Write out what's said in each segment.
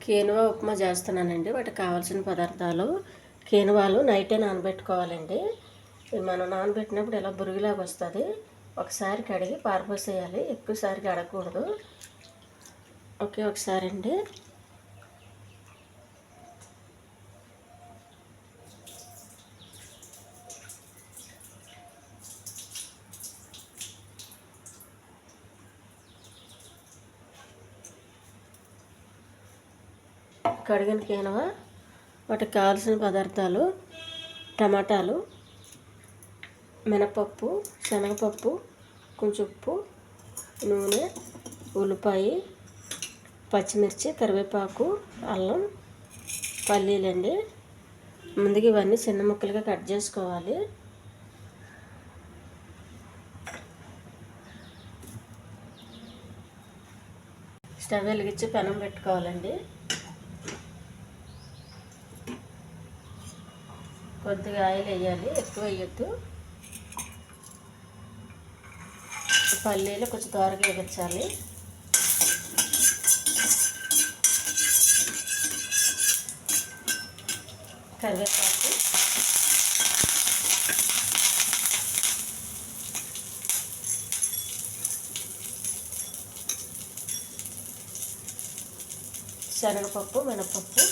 కీనువ ఉప్మా చేస్తున్నానండి. వాటికి కావాల్సిన పదార్థాలు కీనువాలు నైటే నానబెట్టుకోవాలండి. మనం నానబెట్టినప్పుడు ఇలా బురుగులాగా వస్తుంది. ఒకసారి కడిగి పారపోసేయాలి. ఎక్కువసారి కడగకూడదు. ఒకసారి అండి. కడిగిన కీనువ, వాటికి కావాల్సిన పదార్థాలు టమాటాలు, మినపప్పు, శనగపప్పు, కొంచెం ఉప్పు, నూనె, ఉల్లిపాయ, పచ్చిమిర్చి, కరివేపాకు, అల్లం, పల్లీలండి. ముందుగా ఇవన్నీ చిన్న ముక్కలుగా కట్ చేసుకోవాలి. స్టవ్ వెలిగించి పెనం పెట్టుకోవాలండి. కొద్దిగా ఆయిల్ వేయాలి, ఎక్కువ వేయద్దు. పల్లీలు కొంచెం దోరగా వేయించాలి. కరివేపాకు, శనగపప్పు, మినపప్పు,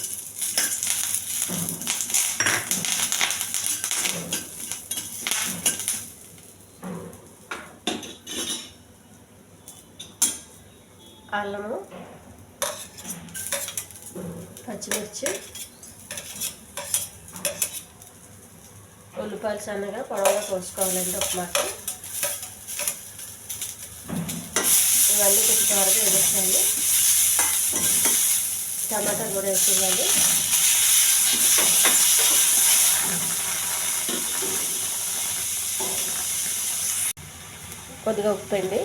అల్లము, పచ్చిమిర్చి, ఉల్లిపాయలు సన్నగా పొడవుగా కోసుకోవాలండి ఉప్మాకి. ఇవన్నీ కొంచెం త్వరగా వేసేయాలి. టమాటా కూడా వేసేయాలి. కొద్దిగా ఉప్పు అండి.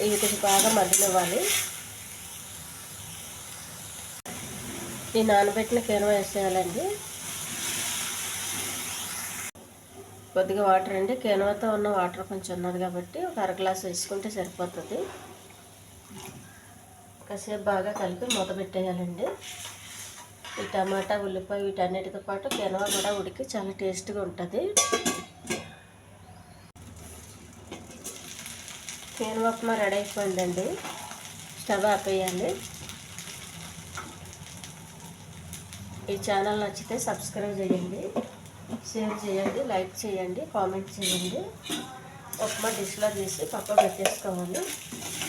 ఇవి కొంచెం బాగా మగ్గనివ్వాలి. ఈ నానబెట్టిన కీనువ వేసేయాలండి. కొద్దిగా వాటర్ అండి. కీనువతో ఉన్న వాటర్ కొంచెం ఉన్నది కాబట్టి ఒక అర గ్లాస్ వేసుకుంటే సరిపోతుంది. కాసేపు బాగా కలిపి మూత పెట్టేయాలండి. ఈ టమాటా, ఉల్లిపాయ వీటన్నిటితో పాటు కీనువ కూడా ఉడికి చాలా టేస్ట్గా ఉంటుంది. కీనువ ఉప్మా రెడీ అయిపోయిందండి. స్టవ్ ఆపేయాలి. ఈ ఛానల్ నచ్చితే సబ్స్క్రైబ్ చేయండి, షేర్ చేయండి, లైక్ చేయండి, కామెంట్ చేయండి. ఉప్మా డిష్లో తీసి పక్కన పెట్టేసుకోవాలి.